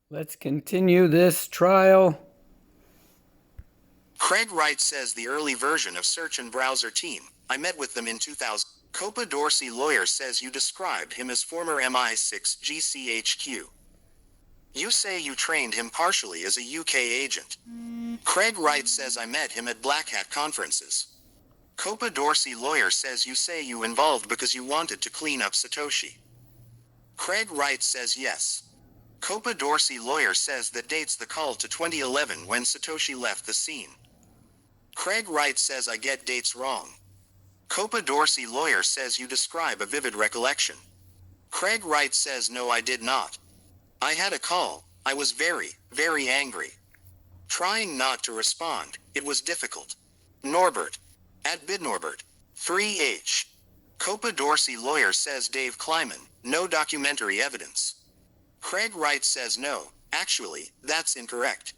Let's continue this trial. Craig Wright says the early version of Search and Browser team. I met with them in 2000. Copa Dorsey lawyer says you described him as former MI6 GCHQ. You say you trained him partially as a UK agent. Craig Wright says I met him at Black Hat conferences. Copa Dorsey lawyer says you say you involved because you wanted to clean up Satoshi. Craig Wright says yes. Copa Dorsey lawyer says that dates the call to 2011 when Satoshi left the scene. Craig Wright says I get dates wrong. Copa Dorsey lawyer says you describe a vivid recollection. Craig Wright says no, I did not. I had a call. I was very, very angry. Trying not to respond, it was difficult. Norbert. At BidNorbert. 3H. Copa Dorsey lawyer says Dave Kleiman, no documentary evidence. Craig Wright says no, actually, that's incorrect.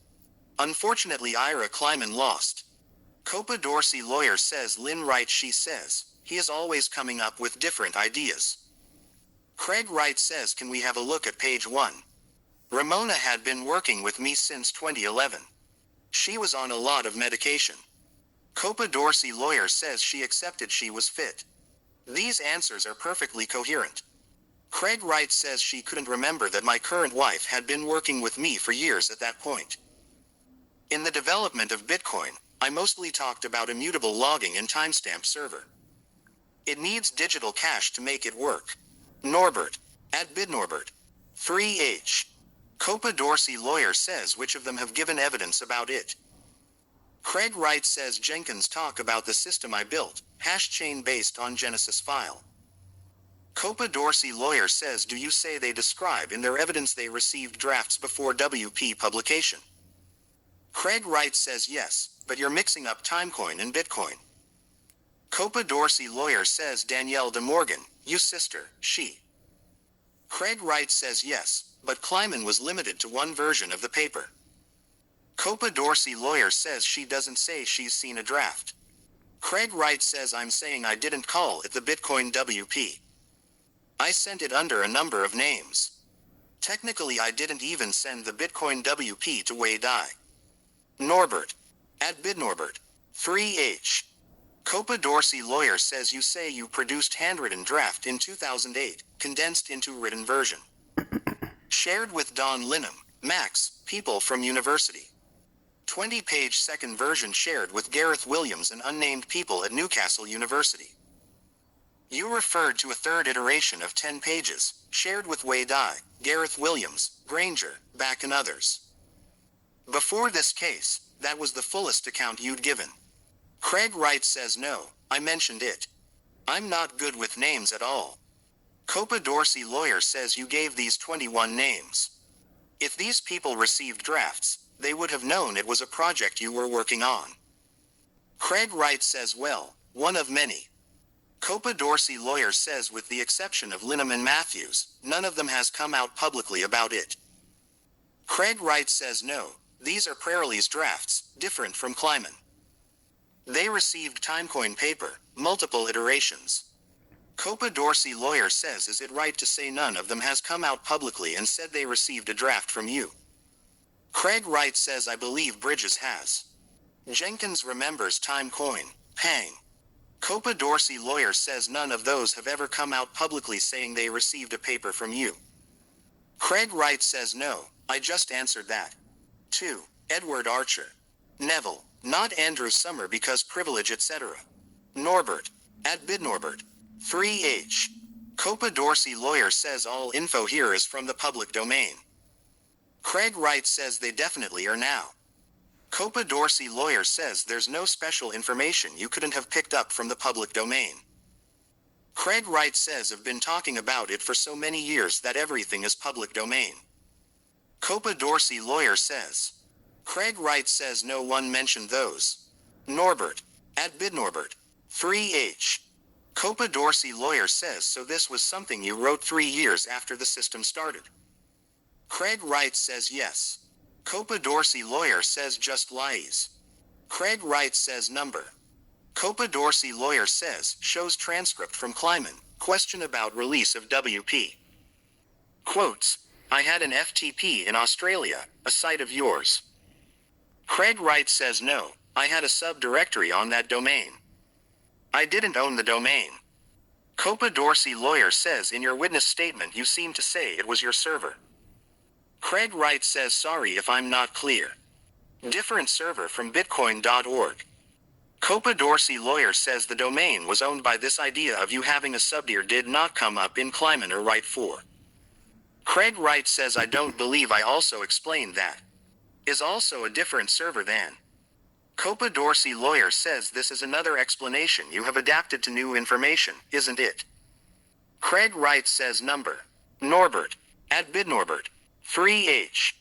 Unfortunately Ira Kleiman lost. Copa Dorsey lawyer says Lynn Wright she says, he is always coming up with different ideas. Craig Wright says can we have a look at page 1? Ramona had been working with me since 2011. She was on a lot of medication. Copa Dorsey lawyer says she accepted she was fit. These answers are perfectly coherent. Craig Wright says she couldn't remember that my current wife had been working with me for years at that point. In the development of Bitcoin, I mostly talked about immutable logging and timestamp server. It needs digital cash to make it work. Norbert. At BidNorbert. 3H. Copa Dorsey lawyer says which of them have given evidence about it. Craig Wright says Jenkins talk about the system I built, hash chain based on Genesis file. Copa Dorsey lawyer says do you say they describe in their evidence they received drafts before WP publication? Craig Wright says yes, but you're mixing up Timecoin and Bitcoin. Copa Dorsey lawyer says Danielle de Morgan, you sister, she. Craig Wright says yes, but Kleiman was limited to one version of the paper. Copa Dorsey lawyer says she doesn't say she's seen a draft. Craig Wright says I'm saying I didn't call it the Bitcoin WP. I sent it under a number of names. Technically I didn't even send the Bitcoin WP to Wei Dai. Norbert. At BidNorbert. 3H. Copa Dorsey lawyer says you say you produced handwritten draft in 2008, condensed into written version. Shared with Don Linham, Max, people from university. 20-page second version shared with Gareth Williams and unnamed people at Newcastle University. You referred to a third iteration of 10 pages, shared with Wei Dai, Gareth Williams, Granger, Back and others. Before this case, that was the fullest account you'd given. Craig Wright says no, I mentioned it. I'm not good with names at all. Copa Dorsey lawyer says you gave these 21 names. If these people received drafts, they would have known it was a project you were working on. Craig Wright says well, one of many. Copa Dorsey lawyer says with the exception of Linham and Matthews, none of them has come out publicly about it. Craig Wright says no, these are Prayerly's drafts, different from Kleiman. They received Timecoin paper, multiple iterations. Copa Dorsey lawyer says is it right to say none of them has come out publicly and said they received a draft from you? Craig Wright says I believe Bridges has. Jenkins remembers Timecoin, Pang. Copa Dorsey lawyer says none of those have ever come out publicly saying they received a paper from you. Craig Wright says no, I just answered that. 2. Edward Archer. Neville, not Andrew Summer because privilege etc. Norbert. At BidNorbert. 3H. Copa Dorsey lawyer says all info here is from the public domain. Craig Wright says they definitely are now. Copa Dorsey lawyer says there's no special information you couldn't have picked up from the public domain. Craig Wright says I've been talking about it for so many years that everything is public domain. Copa Dorsey lawyer says. Craig Wright says no one mentioned those. Norbert. At BidNorbert. 3H. Copa Dorsey lawyer says so this was something you wrote 3 years after the system started. Craig Wright says yes. Copa Dorsey lawyer says just lies. Craig Wright says number. Copa Dorsey lawyer says shows transcript from Kleiman, question about release of WP. Quotes. I had an FTP in Australia, a site of yours. Craig Wright says no, I had a subdirectory on that domain. I didn't own the domain. Copa Dorsey lawyer says in your witness statement you seem to say it was your server. Craig Wright says sorry if I'm not clear. Different server from bitcoin.org. Copa Dorsey lawyer says the domain was owned by this idea of you having a subdir did not come up in Kleiman or Wright 4. Craig Wright says I don't believe I also explained that. Is also a different server than. Copa Dorsey lawyer says this is another explanation you have adapted to new information, isn't it? Craig Wright says number. Norbert. At bidnorbert. 3H.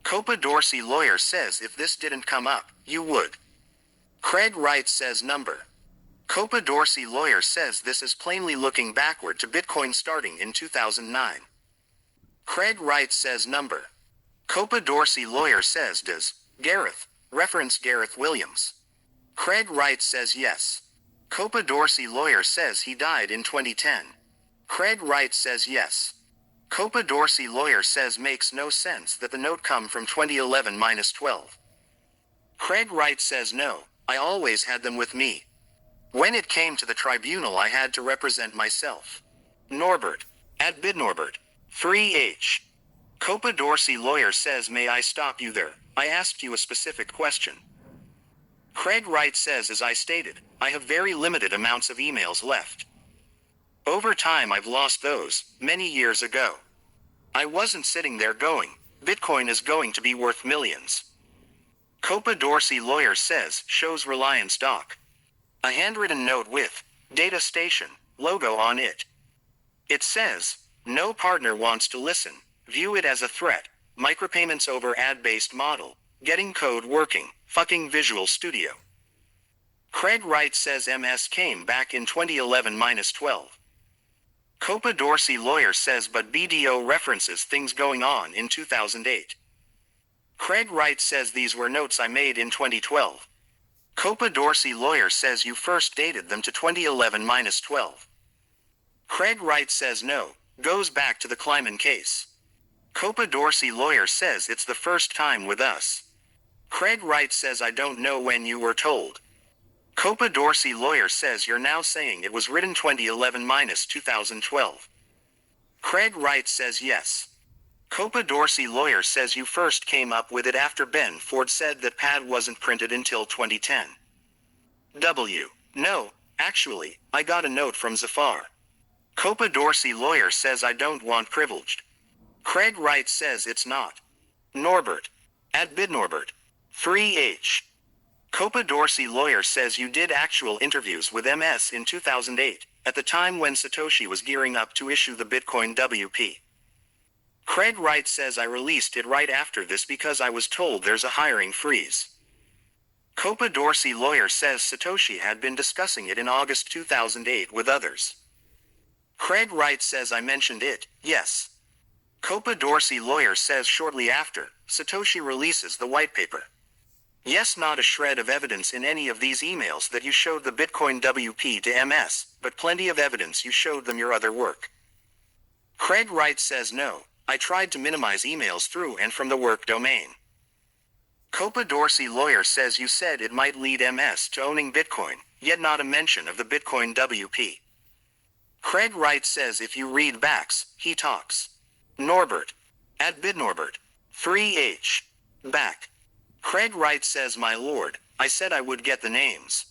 Copa Dorsey lawyer says if this didn't come up, you would. Craig Wright says number. Copa Dorsey lawyer says this is plainly looking backward to Bitcoin starting in 2009. Craig Wright says number. Copa Dorsey lawyer says does Gareth reference Gareth Williams? Craig Wright says yes. Copa Dorsey lawyer says he died in 2010. Craig Wright says yes. Copa Dorsey lawyer says makes no sense that the note come from 2011-12. Craig Wright says no, I always had them with me. When it came to the tribunal I had to represent myself. Norbert. At bidnorbert. 3H. Copa Dorsey lawyer says may I stop you there, I asked you a specific question. Craig Wright says as I stated, I have very limited amounts of emails left. Over time I've lost those, many years ago. I wasn't sitting there going, Bitcoin is going to be worth millions. Copa Dorsey lawyer says shows Reliance doc. A handwritten note with data station logo on it. It says, no partner wants to listen, view it as a threat, micropayments over ad-based model, getting code working, fucking Visual Studio. Craig Wright says MS came back in 2011-12. Copa Dorsey lawyer says but BDO references things going on in 2008. Craig Wright says these were notes I made in 2012. Copa Dorsey lawyer says you first dated them to 2011-12. Craig Wright says no, goes back to the Kleiman case. Copa Dorsey lawyer says it's the first time with us. Craig Wright says I don't know when you were told. Copa Dorsey lawyer says you're now saying it was written 2011-2012. Craig Wright says yes. Copa Dorsey lawyer says you first came up with it after Ben Ford said that pad wasn't printed until 2010. W. No, actually, I got a note from Zafar. Copa Dorsey lawyer says I don't want privileged. Craig Wright says it's not. Norbert. At bidnorbert. 3H. Copa Dorsey lawyer says you did actual interviews with MS in 2008, at the time when Satoshi was gearing up to issue the Bitcoin WP. Craig Wright says I released it right after this because I was told there's a hiring freeze. Copa Dorsey lawyer says Satoshi had been discussing it in August 2008 with others. Craig Wright says I mentioned it, yes. Copa Dorsey lawyer says shortly after, Satoshi releases the white paper. Yes, not a shred of evidence in any of these emails that you showed the Bitcoin WP to MS, but plenty of evidence you showed them your other work. Craig Wright says no, I tried to minimize emails through and from the work domain. Copa Dorsey lawyer says you said it might lead MS to owning Bitcoin, yet not a mention of the Bitcoin WP. Craig Wright says if you read backs, he talks. Norbert. At bidnorbert. 3H. Back. Craig Wright says my lord, I said I would get the names.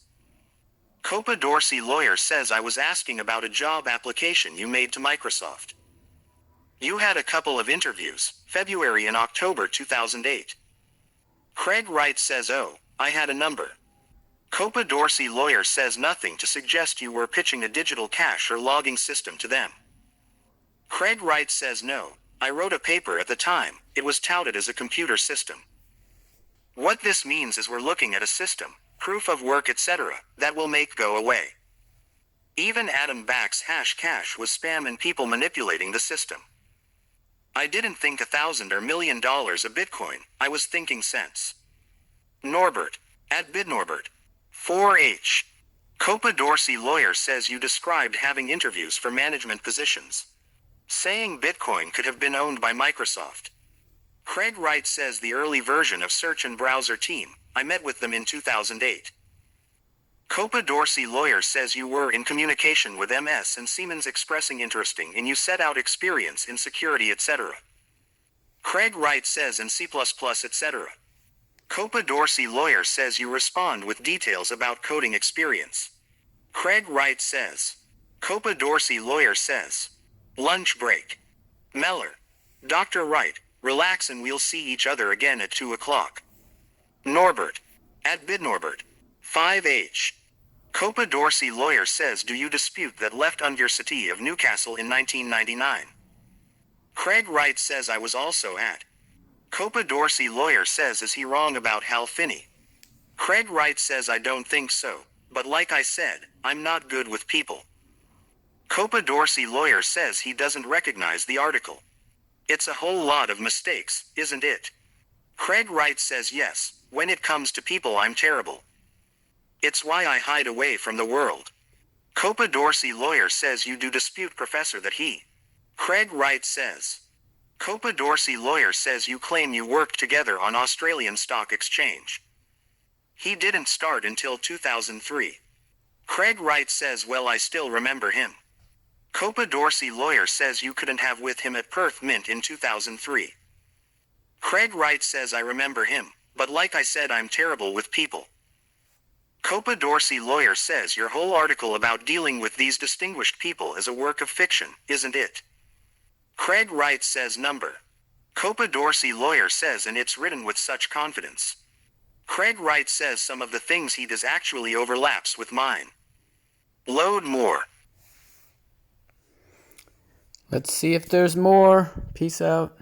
Copa Dorsey lawyer says I was asking about a job application you made to Microsoft. You had a couple of interviews, February and October 2008. Craig Wright says oh, I had a number. Copa Dorsey lawyer says nothing to suggest you were pitching a digital cache or logging system to them. Craig Wright says no, I wrote a paper at the time, it was touted as a computer system. What this means is we're looking at a system, proof of work etc., that will make go away. Even Adam Back's hash cache was spam and people manipulating the system. I didn't think $1,000 or $1 million a Bitcoin, I was thinking cents. Norbert. At bidnorbert. 4H. Copa Dorsey lawyer says you described having interviews for management positions. Saying Bitcoin could have been owned by Microsoft. Craig Wright says the early version of search and browser team. I met with them in 2008. Copa Dorsey lawyer says you were in communication with MS and Siemens expressing interesting in you set out experience in security etc. Craig Wright says in C++ etc. Copa Dorsey lawyer says you respond with details about coding experience. Craig Wright says. Copa Dorsey lawyer says. Lunch break. Meller. Dr. Wright, relax and we'll see each other again at 2 o'clock. Norbert. At BidNorbert. 5H. Copa Dorsey lawyer says do you dispute that left University of Newcastle in 1999? Craig Wright says I was also at. Copa Dorsey lawyer says is he wrong about Hal Finney? Craig Wright says I don't think so, but like I said, I'm not good with people. Copa Dorsey lawyer says he doesn't recognize the article. It's a whole lot of mistakes, isn't it? Craig Wright says yes, when it comes to people I'm terrible. It's why I hide away from the world. Copa Dorsey lawyer says you do dispute professor that he. Craig Wright says. Copa Dorsey lawyer says you claim you worked together on Australian Stock Exchange. He didn't start until 2003. Craig Wright says well I still remember him. Copa Dorsey lawyer says you couldn't have with him at Perth Mint in 2003. Craig Wright says I remember him, but like I said I'm terrible with people. Copa Dorsey lawyer says your whole article about dealing with these distinguished people is a work of fiction, isn't it? Craig Wright says number. Copa Dorsey lawyer says and it's written with such confidence. Craig Wright says some of the things he does actually overlaps with mine. Load more. Let's see if there's more. Peace out.